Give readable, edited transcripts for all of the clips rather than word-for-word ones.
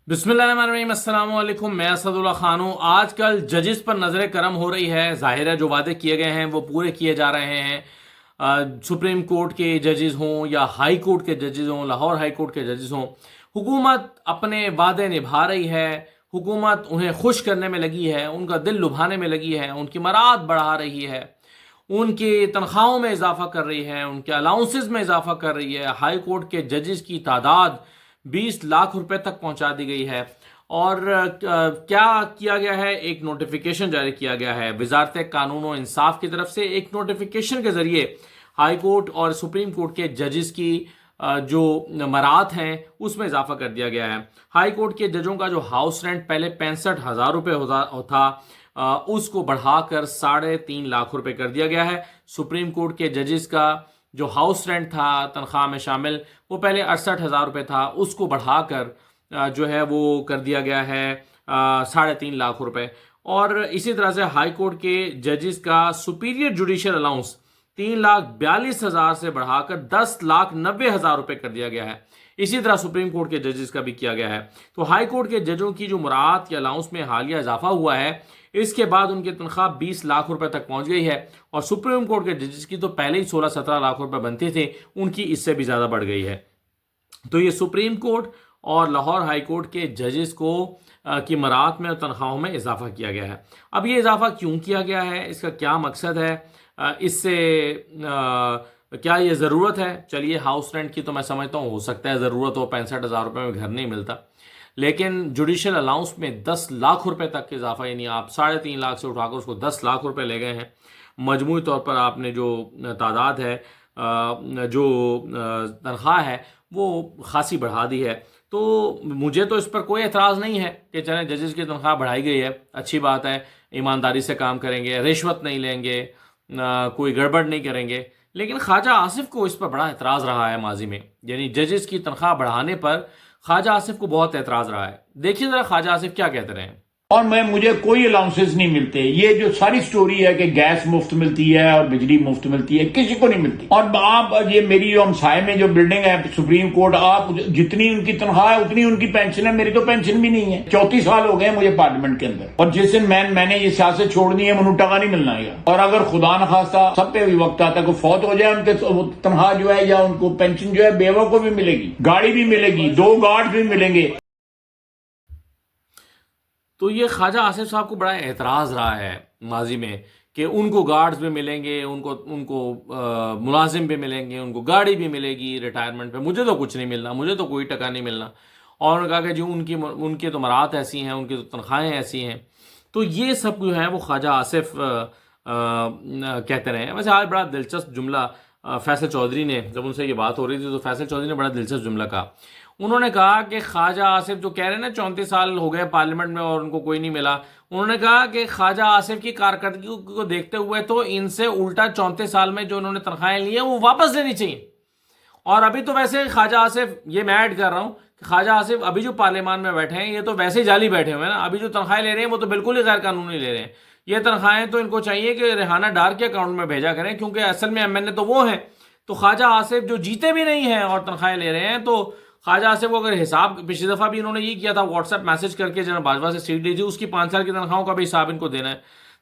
بسم اللہ الرحمن الرحیم، السلام علیکم۔ میں اسد اللہ خان ہوں۔ آج کل ججز پر نظر کرم ہو رہی ہے۔ ظاہر ہے جو وعدے کیے گئے ہیں وہ پورے کیے جا رہے ہیں۔ سپریم کورٹ کے ججز ہوں یا ہائی کورٹ کے ججز ہوں، لاہور ہائی کورٹ کے ججز ہوں، حکومت اپنے وعدے نبھا رہی ہے۔ حکومت انہیں خوش کرنے میں لگی ہے، ان کا دل لبھانے میں لگی ہے، ان کی مراد بڑھا رہی ہے، ان کی تنخواہوں میں اضافہ کر رہی ہے، ان کے الاؤنسز میں اضافہ کر رہی ہے۔ ہائی کورٹ کے ججز کی تعداد 20 لاکھ روپے تک پہنچا دی گئی ہے۔ اور کیا کیا گیا ہے، ایک نوٹیفیکیشن جاری کیا گیا ہے وزارت قانون و انصاف کی طرف سے۔ ایک نوٹیفیکیشن کے ذریعے ہائی کورٹ اور سپریم کورٹ کے ججز کی جو مراد ہیں اس میں اضافہ کر دیا گیا ہے۔ ہائی کورٹ کے ججوں کا جو ہاؤس رینٹ پہلے 65,000 روپے تھا، اس کو بڑھا کر 3.5 لاکھ روپے کر دیا گیا ہے۔ سپریم کورٹ کے ججز کا جو ہاؤس رینٹ تھا تنخواہ میں شامل، وہ پہلے 68,000 روپے تھا، اس کو بڑھا کر جو ہے وہ کر دیا گیا ہے 3.5 لاکھ روپے۔ اور اسی طرح سے ہائی کورٹ کے ججز کا سپیریئر جوڈیشل الاؤنس 3,42,000 سے بڑھا کر 10,90,000 روپے کر دیا گیا ہے۔ اسی طرح سپریم کورٹ کے ججز کا بھی کیا گیا ہے۔ تو ہائی کورٹ کے ججوں کی جو مراعات یا الاؤنس میں حالیہ اضافہ ہوا ہے، اس کے بعد ان کی تنخواہ 20 لاکھ روپے تک پہنچ گئی ہے۔ اور سپریم کورٹ کے ججز کی تو پہلے ہی 16-17 لاکھ روپے بنتی تھے، ان کی اس سے بھی زیادہ بڑھ گئی ہے۔ تو یہ سپریم کورٹ اور لاہور ہائی کورٹ کے ججز کو کی مراعات میں اور تنخواہوں میں اضافہ کیا گیا ہے۔ اب یہ اضافہ کیوں کیا گیا ہے، اس کا کیا مقصد ہے، اس سے کیا یہ ضرورت ہے؟ چلیے، ہاؤس رینٹ کی تو میں سمجھتا ہوں ہو سکتا ہے ضرورت ہو، 65,000 روپے میں گھر نہیں ملتا، لیکن جوڈیشل الاؤنس میں 10 لاکھ روپے تک کے اضافہ، یعنی آپ 3.5 لاکھ سے اٹھا کر اس کو 10 لاکھ روپے لے گئے ہیں۔ مجموعی طور پر آپ نے جو تعداد ہے، جو تنخواہ ہے، وہ خاصی بڑھا دی ہے۔ تو مجھے تو اس پر کوئی اعتراض نہیں ہے کہ چلیں ججز کی تنخواہ بڑھائی گئی ہے، اچھی بات ہے، ایمانداری سے کام کریں گے، رشوت نہیں لیں گے، کوئی گڑبڑ نہیں کریں گے۔ لیکن خواجہ آصف کو اس پر بڑا اعتراض رہا ہے ماضی میں، یعنی ججز کی تنخواہ بڑھانے پر خواجہ آصف کو بہت اعتراض رہا ہے۔ دیکھیے ذرا خواجہ آصف کیا کہتے رہے ہیں۔ اور مجھے کوئی الاؤنسز نہیں ملتے۔ یہ جو ساری سٹوری ہے کہ گیس مفت ملتی ہے اور بجلی مفت ملتی ہے، کسی کو نہیں ملتی۔ اور آپ یہ میری جو ہمسائے میں جو بلڈنگ ہے سپریم کورٹ، آپ جتنی ان کی تنخواہ ہے اتنی ان کی پینشن ہے، میری تو پینشن بھی نہیں ہے۔ 34 سال ہو گئے ہیں مجھے پارلیمنٹ کے اندر، اور جس دن میں نے یہ سیاست چھوڑ دی ہے، منو ٹکا نہیں ملنا ہے۔ اور اگر خدا نخواستہ سب پہ بھی وقت آتا ہے کہ فوت ہو جائے، ان کے تنخواہ جو ہے یا ان کو پینشن جو ہے بیوہ کو بھی ملے گی، گاڑی بھی ملے گی، 2 گارڈ بھی ملیں گے۔ تو یہ خواجہ آصف صاحب کو بڑا اعتراض رہا ہے ماضی میں کہ ان کو گارڈز بھی ملیں گے، ان کو ملازم بھی ملیں گے، ان کو گاڑی بھی ملے گی ریٹائرمنٹ پہ، مجھے تو کچھ نہیں ملنا، مجھے تو کوئی ٹکا نہیں ملنا۔ اور انہوں نے کہا کہ جو ان کی تو مراد ایسی ہیں، ان کی تو تنخواہیں ایسی ہیں۔ تو یہ سب جو ہے وہ خواجہ آصف کہتے رہے ہیں۔ ویسے آج بڑا دلچسپ جملہ فیصل چودھری نے، جب ان سے یہ بات ہو رہی تھی تو فیصل چودھری نے بڑا دلچسپ جملہ کہا۔ انہوں نے کہا کہ خواجہ آصف جو کہہ رہے ہیں نا 34 سال ہو گئے پارلیمنٹ میں اور ان کو کوئی نہیں ملا، انہوں نے کہا کہ خواجہ آصف کی کارکردگی کو دیکھتے ہوئے تو ان سے الٹا 34 سال میں جو انہوں نے تنخواہیں لی ہیں وہ واپس لینی چاہیے۔ اور ابھی تو ویسے خواجہ آصف، یہ میں ایڈ کر رہا ہوں کہ خواجہ آصف ابھی جو پارلیمان میں بیٹھے ہیں یہ تو ویسے ہی جعلی بیٹھے ہوئے ہیں نا، ابھی جو تنخواہیں لے رہے ہیں وہ تو بالکل ہی غیر قانونی لے رہے ہیں۔ یہ تنخواہیں تو ان کو چاہیے کہ ریحانہ ڈار کے اکاؤنٹ میں بھیجا کریں، کیونکہ اصل میں ایم این اے تو وہ ہیں۔ تو خواجہ آصف جو جیتے بھی نہیں ہیں اور تنخواہیں لے رہے ہیں، تو خواجہ آصف کو اگر حساب، پچھلی دفعہ بھی انہوں نے یہ کیا تھا، واٹس ایپ میسج کر کے جناب باجوہ سے سیٹ لی تھی، اس کی 5 سال کی تنخواہوں کا بھی حساب ان کو دینا ہے۔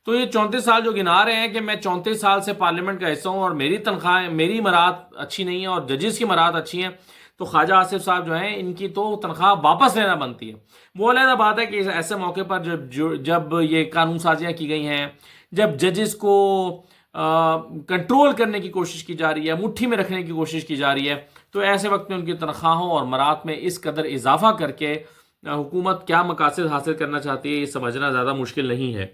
تو یہ 34 سال جو گنا رہے ہیں کہ میں 34 سال سے پارلیمنٹ کا حصہ ہوں اور میری تنخواہیں، میری مراد اچھی نہیں ہے اور ججز کی مراد اچھی ہیں، تو خواجہ آصف صاحب جو ہیں ان کی تو تنخواہ واپس لینا بنتی ہے۔ وہ علیحدہ بات ہے کہ ایسے موقع پر جب یہ قانون سازیاں کی گئی ہیں، جب ججز کو کنٹرول کرنے کی کوشش کی جا رہی ہے، مٹھی میں رکھنے کی کوشش کی جا رہی ہے، تو ایسے وقت میں ان کی تنخواہوں اور مراد میں اس قدر اضافہ کر کے حکومت کیا مقاصد حاصل کرنا چاہتی ہے، یہ سمجھنا زیادہ مشکل نہیں ہے۔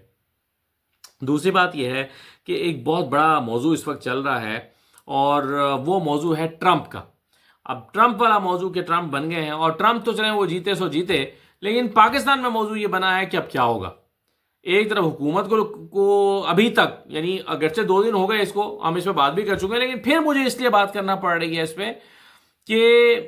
دوسری بات یہ ہے کہ ایک بہت بڑا موضوع اس وقت چل رہا ہے، اور وہ موضوع ہے ٹرمپ کا۔ اب ٹرمپ والا موضوع کہ ٹرمپ بن گئے ہیں، اور ٹرمپ تو چلیں وہ جیتے سو جیتے، لیکن پاکستان میں موضوع یہ بنا ہے کہ اب کیا ہوگا۔ ایک طرف حکومت کو ابھی تک، یعنی اگرچہ 2 دن ہو گئے اس کو، ہم اس پہ بات بھی کر چکے ہیں، لیکن پھر مجھے اس لیے بات کرنا پڑ رہی ہے اس پہ کہ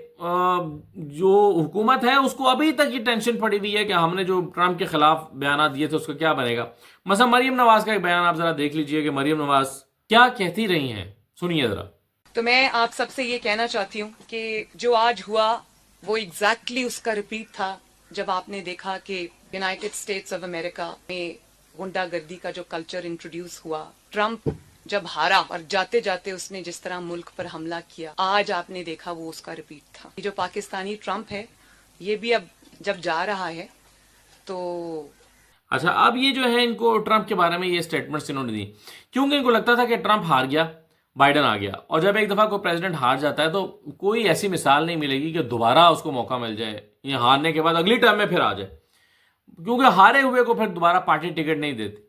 جو حکومت ہے اس کو ابھی تک یہ ٹینشن پڑی ہوئی ہے کہ ہم نے جو ٹرمپ کے خلاف بیانات دیے تھے اس کا کیا بنے گا۔ مثلا مریم نواز کا ایک بیان آپ ذرا دیکھ لیجئے کہ مریم نواز کیا کہتی رہی ہیں، سنیے ذرا۔ تو میں آپ سب سے یہ کہنا چاہتی ہوں کہ جو آج ہوا وہ ایگزیکٹلی اس کا ریپیٹ تھا جب آپ نے دیکھا کہ یونائٹڈ اسٹیٹس آف امریکہ میں غنڈہ گردی کا جو کلچر انٹروڈیوس ہوا، ٹرمپ جب ہارا اور جاتے جاتے اس نے جس طرح ملک پر حملہ کیا، آج آپ نے دیکھا وہ اس کا ریپیٹ تھا. یہ جو پاکستانی ٹرمپ ہے یہ بھی اب جب جا رہا ہے تو اچھا، اب یہ جو ہے ان کو ٹرمپ کے بارے میں یہ سٹیٹمنٹس انہوں نے دی کیونکہ ان کو لگتا تھا کہ ٹرمپ ہار گیا، بائیڈن آ گیا، اور جب ایک دفعہ کوئی پریزیڈنٹ ہار جاتا ہے تو کوئی ایسی مثال نہیں ملے گی کہ دوبارہ اس کو موقع مل جائے، یہ ہارنے کے بعد اگلی ٹرم میں پھر آ جائے، کیونکہ ہارے ہوئے کو پھر دوبارہ پارٹی ٹکٹ نہیں دیتی.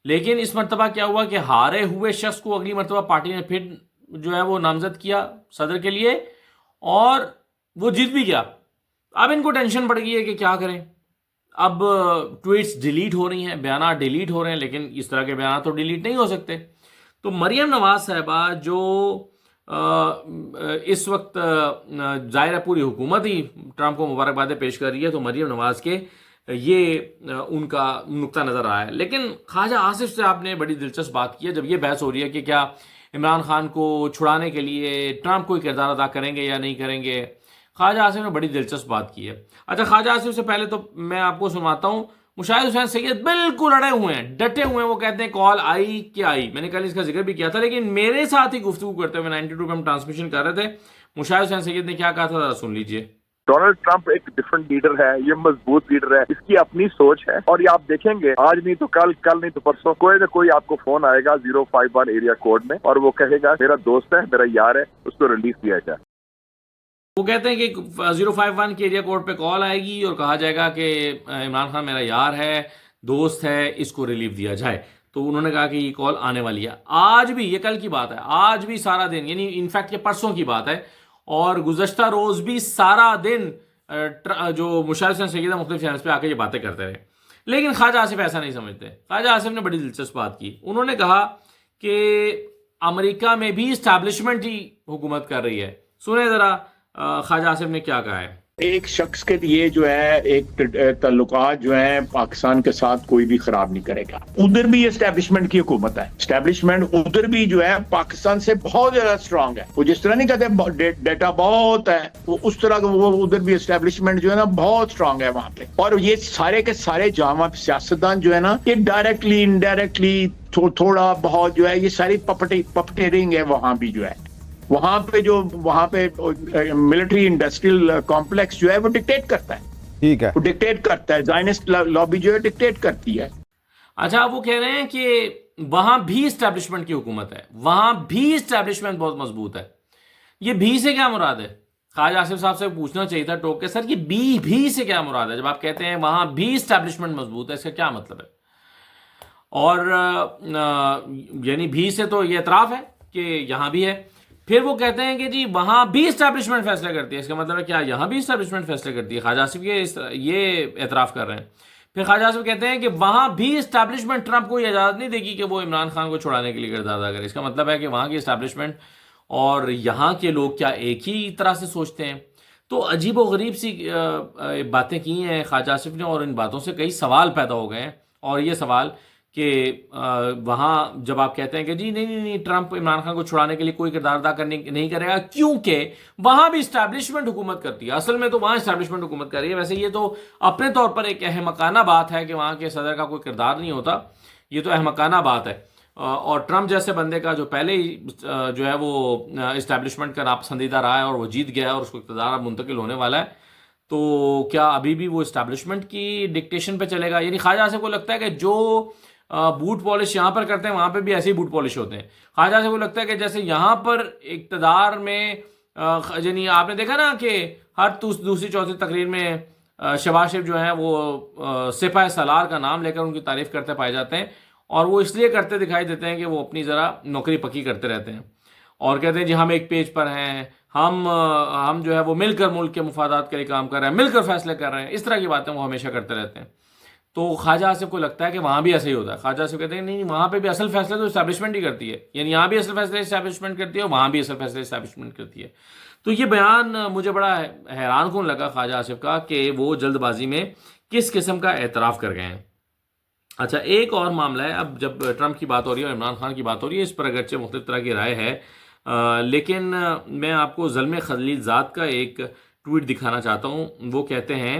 لیکن اس مرتبہ کیا ہوا کہ ہارے ہوئے شخص کو اگلی مرتبہ پارٹی نے پھر جو ہے وہ نامزد کیا صدر کے لیے، اور وہ جیت بھی گیا. اب ان کو ٹینشن پڑ گئی ہے کہ کیا کریں. اب ٹویٹس ڈیلیٹ ہو رہی ہیں، بیانات ڈیلیٹ ہو رہے ہیں، لیکن اس طرح کے بیانات تو ڈیلیٹ نہیں ہو سکتے. تو مریم نواز صاحبہ جو اس وقت ظاہر ہے پوری حکومت ہی ٹرمپ کو مبارکبادیں پیش کر رہی ہے، تو مریم نواز کے یہ ان کا نقطہ نظر آیا ہے. لیکن خواجہ آصف سے آپ نے بڑی دلچسپ بات کی ہے، جب یہ بحث ہو رہی ہے کہ کیا عمران خان کو چھڑانے کے لیے ٹرمپ کوئی کردار ادا کریں گے یا نہیں کریں گے. خواجہ آصف نے بڑی دلچسپ بات کی ہے. اچھا، خواجہ آصف سے پہلے تو میں آپ کو سنواتا ہوں. مشاہد حسین سید بالکل اڑے ہوئے ہیں، ڈٹے ہوئے ہیں. وہ کہتے ہیں کال آئی کہ آئی، میں نے کل اس کا ذکر بھی کیا تھا، لیکن میرے ساتھ ہی گفتگو کرتے ہوئے 92 پہ ہم ٹرانسمیشن کر رہے تھے. مشاہد حسین سید نے کیا کہا تھا ذرا سن لیجئے. ڈونلڈ ٹرمپ ایک ڈفرنٹ لیڈر ہے، یہ مضبوط لیڈر ہے، اس کی اپنی سوچ ہے، اور یہ آپ دیکھیں گے آج نہیں تو کل، کل نہیں تو پرسوں کوئی نہ کوئی آپ کو فون آئے گا 051 ایریا کوڈ میں، اور وہ کہے گا میرا دوست ہے، میرا یار ہے، اس کو ریلیز کیا جائے. وہ کہتے ہیں کہ 051 کے ایریا کوڈ پہ کال آئے گی اور کہا جائے گا کہ عمران خان میرا یار ہے، دوست ہے، اس کو ریلیف دیا جائے. تو انہوں نے کہا کہ یہ کال آنے والی ہے. آج بھی، یہ کل کی بات ہے، آج بھی سارا دن، یعنی انفیکٹ یہ پرسوں کی بات ہے، اور گزشتہ روز بھی سارا دن جو مشاہد حسین سید مختلف چینلز پہ آ کے یہ باتیں کرتے رہے. لیکن خواجہ آصف ایسا نہیں سمجھتے. خواجہ آصف نے بڑی دلچسپ بات کی. انہوں نے کہا کہ امریکہ میں بھی اسٹیبلشمنٹ ہی حکومت کر رہی ہے. سنیں ذرا خواجہ آصف نے کیا کہا ہے. ایک شخص کے لیے جو ہے ایک تعلقات جو ہیں پاکستان کے ساتھ کوئی بھی خراب نہیں کرے گا. ادھر بھی اسٹیبلشمنٹ کی حکومت ہے، اسٹیبلشمنٹ ادھر بھی جو ہے پاکستان سے بہت زیادہ اسٹرانگ ہے. وہ جس طرح نہیں کہتے ڈیٹا بہت ہے، وہ اس طرح وہ ادھر بھی اسٹیبلشمنٹ جو ہے نا بہت اسٹرانگ ہے وہاں پہ. اور یہ سارے کے سارے جامع سیاستدان جو ہے نا، یہ ڈائریکٹلی انڈائریکٹلی تھوڑا بہت جو ہے یہ ساری پپٹیرنگ ہے. وہاں بھی جو ہے وہاں پہ ملٹری انڈسٹریل کمپلیکس جو ہے وہ ڈکٹیٹ کرتا ہے. ٹھیک ہے، وہ ڈکٹیٹ کرتا ہے، زائنسٹ لابی جو ہے ڈکٹیٹ کرتی ہے. اچھا، وہ کہہ رہے ہیں کہ وہاں بھی اسٹیبلشمنٹ کی حکومت ہے، وہاں بھی اسٹیبلشمنٹ بہت مضبوط ہے. یہ بھی سے کیا مراد ہے؟ خواجہ آصف صاحب سے پوچھنا چاہیے تھا ٹوک کے، سر یہ بھی سے کیا مراد ہے؟ جب آپ کہتے ہیں وہاں بھی اسٹیبلشمنٹ مضبوط ہے، اس کا کیا مطلب ہے؟ اور یعنی بھی سے تو یہ اعتراف ہے کہ یہاں بھی ہے. پھر وہ کہتے ہیں کہ جی وہاں بھی اسٹیبلشمنٹ فیصلہ کرتی ہے، اس کا مطلب ہے کیا یہاں بھی اسٹیبلشمنٹ فیصلہ کرتی ہے؟ خواجہ آصف یہ اعتراف کر رہے ہیں. پھر خواجہ آصف کہتے ہیں کہ وہاں بھی اسٹیبلشمنٹ ٹرمپ کو یہ اجازت نہیں دے گی کہ وہ عمران خان کو چھڑانے کے لیے کردار ادا کرے. اس کا مطلب ہے کہ وہاں کی اسٹیبلشمنٹ اور یہاں کے لوگ کیا ایک ہی طرح سے سوچتے ہیں؟ تو عجیب و غریب سی باتیں کی ہیں خواجہ آصف نے، اور ان باتوں سے کئی سوال پیدا ہو گئے ہیں. اور یہ سوال کہ وہاں جب آپ کہتے ہیں کہ جی نہیں ٹرمپ عمران خان کو چھڑانے کے لیے کوئی کردار ادا نہیں کرے گا کیونکہ وہاں بھی اسٹیبلشمنٹ حکومت کرتی ہے. اصل میں تو وہاں اسٹیبلشمنٹ حکومت کر رہی ہے. ویسے یہ تو اپنے طور پر ایک احمقانہ بات ہے کہ وہاں کے صدر کا کوئی کردار نہیں ہوتا، یہ تو احمقانہ بات ہے. اور ٹرمپ جیسے بندے کا جو پہلے ہی جو ہے وہ اسٹیبلشمنٹ کا ناپسندیدہ رہا ہے اور وہ جیت گیا ہے اور اس کو اقتدار اب منتقل ہونے والا ہے، تو کیا ابھی بھی وہ اسٹیبلشمنٹ کی ڈکٹیشن پہ چلے گا؟ یعنی خواجہ آصف کو لگتا ہے کہ جو بوٹ پالش یہاں پر کرتے ہیں وہاں پہ بھی ایسے ہی بوٹ پالش ہوتے ہیں. خواجہ آصف کو لگتا ہے کہ جیسے یہاں پر اقتدار میں یعنی آپ نے دیکھا نا کہ ہر دوسری چوتھی تقریر میں شہباز شریف جو ہیں وہ سپاہ سالار کا نام لے کر ان کی تعریف کرتے پائے جاتے ہیں، اور وہ اس لیے کرتے دکھائی دیتے ہیں کہ وہ اپنی ذرا نوکری پکی کرتے رہتے ہیں اور کہتے ہیں جی ہم ایک پیج پر ہیں، ہم جو ہے وہ مل کر ملک کے مفادات کے لیے کام کر رہے ہیں، مل کر فیصلے کر رہے ہیں. اس طرح کی باتیں وہ ہمیشہ کرتے رہتے ہیں. تو خواجہ آصف کو لگتا ہے کہ وہاں بھی ایسا ہی ہوتا ہے. خواجہ آصف کہتے ہیں نہیں وہاں پہ بھی اصل فیصلہ تو اسٹیبلشمنٹ ہی کرتی ہے، یعنی یہاں بھی اصل فیصلہ اسٹیبلشمنٹ کرتی ہے اور وہاں بھی اصل فیصلہ اسٹیبلشمنٹ کرتی ہے. تو یہ بیان مجھے بڑا حیران کن لگا خواجہ آصف کا کہ وہ جلد بازی میں کس قسم کا اعتراف کر گئے ہیں. اچھا، ایک اور معاملہ ہے. اب جب ٹرمپ کی بات ہو رہی ہے اور عمران خان کی بات ہو رہی ہے، اس پر اگرچہ مختلف طرح کی رائے ہے، لیکن میں آپ کو زلمے خلیل زاد کا ایک ٹویٹ دکھانا چاہتا ہوں. وہ کہتے ہیں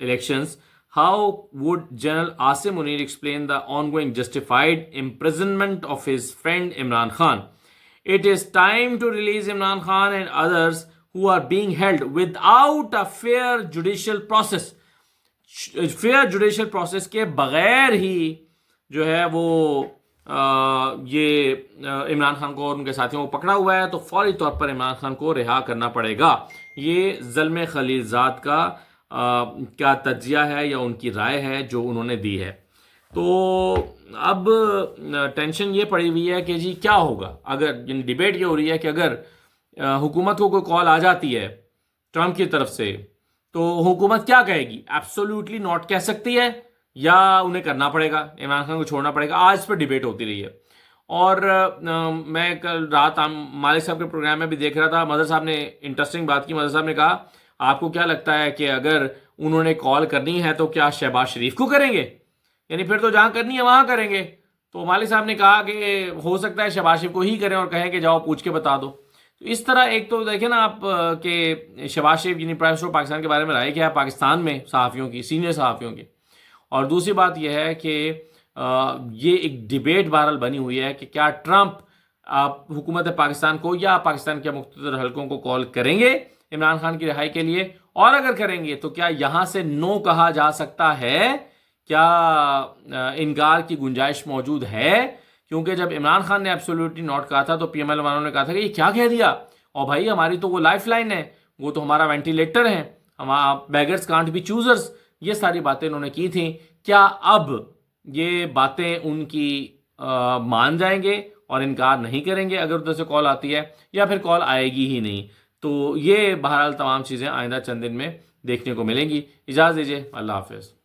elections, how would General Asim Munir explain the ongoing justified imprisonment of his friend Imran Khan? It is time to release Imran Khan and others who are being held without a fair judicial process. Fair judicial process کے بغیر ہی جو ہے وہ یہ عمران خان کو اور ان کے ساتھیوں کو پکڑا ہوا ہے، تو فوری طور پر عمران خان کو رہا کرنا پڑے گا. یہ ظلم خلیل زاد کا کیا تجزیہ ہے یا ان کی رائے ہے جو انہوں نے دی ہے. تو اب ٹینشن یہ پڑی ہوئی ہے کہ جی کیا ہوگا اگر ڈیبیٹ یہ ہو رہی ہے کہ اگر حکومت کو کوئی کال آ جاتی ہے ٹرمپ کی طرف سے تو حکومت کیا کہے گی؟ ایبسولوٹلی ناٹ کہہ سکتی ہے یا انہیں کرنا پڑے گا، عمران خان کو چھوڑنا پڑے گا. آج پر ڈیبیٹ ہوتی رہی ہے. اور میں کل رات مالک صاحب کے پروگرام میں بھی دیکھ رہا تھا، مظہر صاحب نے انٹرسٹنگ بات کی. مظہر صاحب نے کہا آپ کو کیا لگتا ہے کہ اگر انہوں نے کال کرنی ہے تو کیا شہباز شریف کو کریں گے؟ یعنی پھر تو جہاں کرنی ہے وہاں کریں گے. تو مالک صاحب نے کہا کہ ہو سکتا ہے شہباز شریف کو ہی کریں اور کہیں کہ جاؤ پوچھ کے بتا دو. تو اس طرح ایک تو دیکھیں نا آپ کہ شہباز شریف یعنی پرائم منسٹر پاکستان کے بارے میں رائے کیا ہے پاکستان میں صحافیوں کی، سینئر صحافیوں کی. اور دوسری بات یہ ہے کہ یہ ایک ڈیبیٹ بہرحال بنی ہوئی ہے کہ کیا ٹرمپ حکومت پاکستان کو یا پاکستان کے مقتدر حلقوں کو کال کریں گے عمران خان کی رہائی کے لیے، اور اگر کریں گے تو کیا یہاں سے نو کہا جا سکتا ہے؟ کیا انکار کی گنجائش موجود ہے؟ کیونکہ جب عمران خان نے ایبسولوٹلی ناٹ کہا تھا تو پی ایم ایل والوں نے کہا تھا کہ یہ کیا کہہ دیا، اور بھائی ہماری تو وہ لائف لائن ہے، وہ تو ہمارا وینٹیلیٹر ہے، ہمارا بیگرز کانٹ بی چوزرز، یہ ساری باتیں انہوں نے کی تھیں. کیا اب یہ باتیں ان کی مان جائیں گے اور انکار نہیں کریں گے اگر ادھر سے کال آتی ہے، یا پھر کال آئے گی ہی نہیں؟ تو یہ بہرحال تمام چیزیں آئندہ چند دن میں دیکھنے کو ملیں گی. اجازت دیجیے، اللہ حافظ.